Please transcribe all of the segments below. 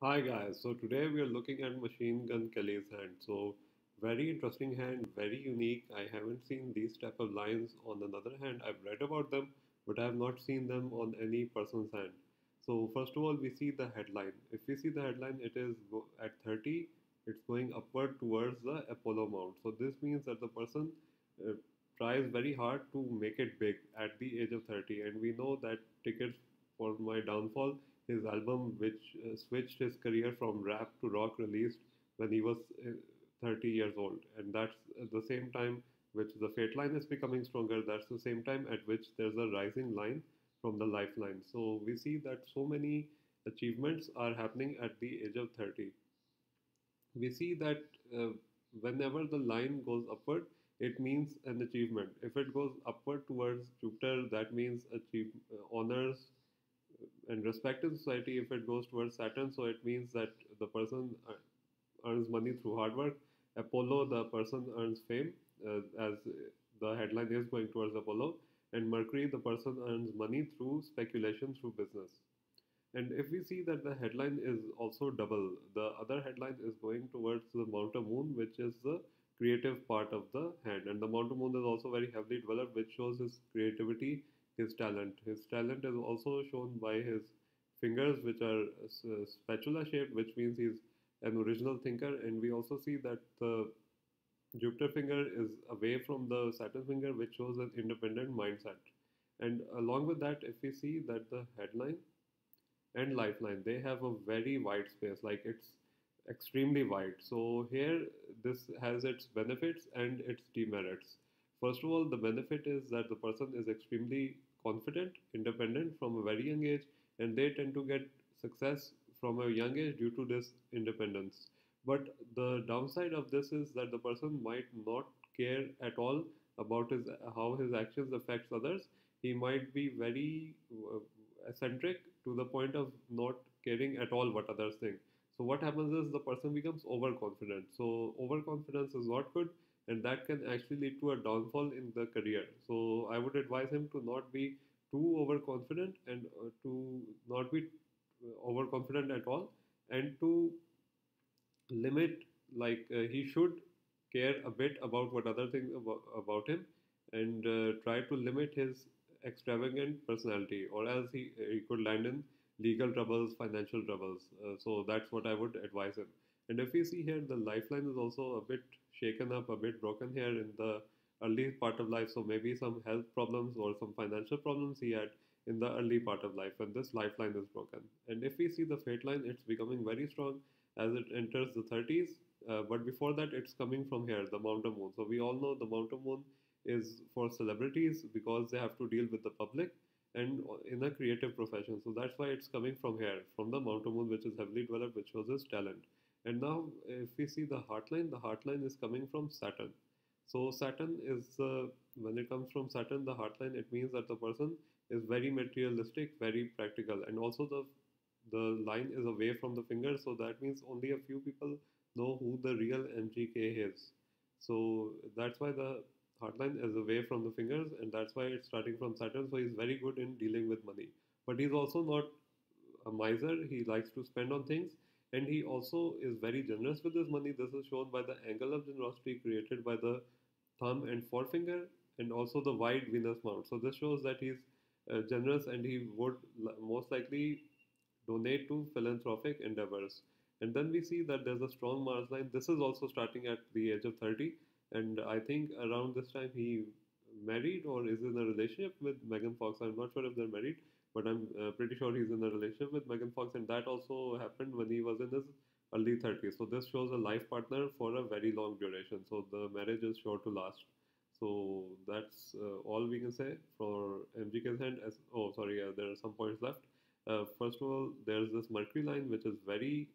Hi guys, so today we are looking at Machine Gun Kelly's hand. So very interesting hand, very unique. I haven't seen these type of lines on another hand. I've read about them, but I have not seen them on any person's hand. So first of all, we see the headline. If we see the headline, it is at 30, it's going upward towards the Apollo mount. So this means that the person uh, tries very hard to make it big at the age of 30, and we know that tickets for my downfall, his album which switched his career from rap to rock, released when he was 30 years old, and that's at the same time which the fate line is becoming stronger. That's the same time at which there's a rising line from the lifeline. So we see that so many achievements are happening at the age of 30. We see that uh, whenever the line goes upward, it means an achievement. If it goes upward towards Jupiter, that means achieve honors and respect in society. If it goes towards Saturn, so it means that the person earns money through hard work. Apollo, the person earns fame, as the headline is going towards Apollo. And Mercury, the person earns money through speculation, through business. And if we see that the headline is also double, the other headline is going towards the Mount of Moon, which is the creative part of the hand. And the Mount of Moon is also very heavily developed, which shows his creativity, his talent. His talent is also shown by his fingers, which are spatula shaped, which means he's an original thinker. And we also see that the Jupiter finger is away from the Saturn finger, which shows an independent mindset. And along with that, if we see that the headline and lifeline, they have a very wide space, like it's extremely wide. So here this has its benefits and its demerits. First of all, the benefit is that the person is extremely confident, independent from a very young age, and they tend to get success from a young age due to this independence. But the downside of this is that the person might not care at all about his how his actions affects others. He might be very eccentric to the point of not caring at all what others think. So what happens is the person becomes overconfident. So overconfidence is not good, and that can actually lead to a downfall in the career. So I would advise him to not be too overconfident, and to not be overconfident at all, and to limit, like he should care a bit about what other think about him, and try to limit his extravagant personality, or else he could land in legal troubles, financial troubles. So that's what I would advise him. And if we see here, the lifeline is also a bit shaken up, a bit broken here in the early part of life. So maybe some health problems or some financial problems he had in the early part of life when this lifeline is broken. And if we see the fate line, it's becoming very strong as it enters the 30s. But before that, it's coming from here, the Mount of Moon. So we all know the Mount of Moon is for celebrities because they have to deal with the public and in a creative profession. So that's why it's coming from here, from the Mount of Moon, which is heavily developed, which shows his talent. And now, if we see the heartline is coming from Saturn. So Saturn is, when it comes from Saturn, the heartline, it means that the person is very materialistic, very practical, and also the line is away from the finger, so that means only a few people know who the real MGK is. So that's why the hotline is away from the fingers, and that's why it's starting from Saturn. So he's very good in dealing with money, but he's also not a miser. He likes to spend on things, and he also is very generous with his money. This is shown by the angle of generosity created by the thumb and forefinger, and also the wide Venus mount. So this shows that he's generous, and he would most likely donate to philanthropic endeavors. And then we see that there's a strong Mars line. This is also starting at the age of 30. And I think around this time he married or is in a relationship with Megan Fox. I'm not sure if they're married, but I'm pretty sure he's in a relationship with Megan Fox. And that also happened when he was in his early 30s. So this shows a life partner for a very long duration. So the marriage is sure to last. So that's all we can say for MGK's hand. As oh, sorry, there are some points left. First of all, there's this Mercury line, which is very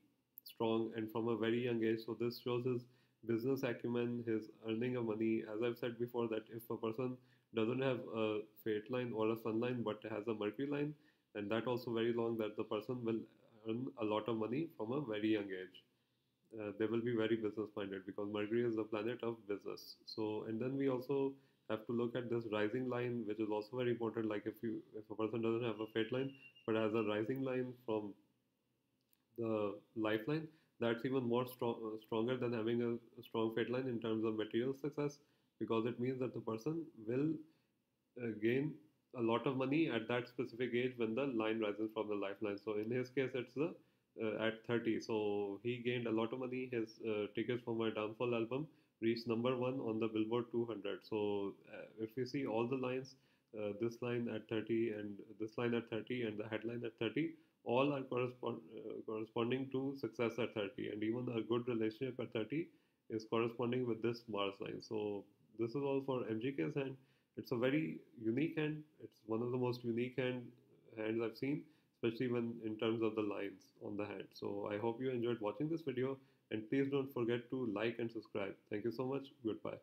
strong and from a very young age. So this shows his business acumen, his earning of money. As I've said before, that if a person doesn't have a fate line or a sun line, but has a Mercury line, and that also very long, that the person will earn a lot of money from a very young age. They will be very business minded because Mercury is the planet of business. So, and then we also have to look at this rising line, which is also very important. Like if a person doesn't have a fate line but has a rising line from the lifeline, that's even more stronger than having a strong fate line in terms of material success, because it means that the person will gain a lot of money at that specific age when the line rises from the lifeline. So in his case, it's the at 30. So he gained a lot of money. His tickets for my Downfall album reached number one on the Billboard 200. So if you see all the lines, this line at 30 and this line at 30 and the headline at 30, all are corresponding to success at 30, and even a good relationship at 30 is corresponding with this Mars line. So this is all for MGK's hand. It's a very unique hand. It's one of the most unique hands I've seen, especially when in terms of the lines on the hand. So I hope you enjoyed watching this video, and please don't forget to like and subscribe. Thank you so much. Goodbye.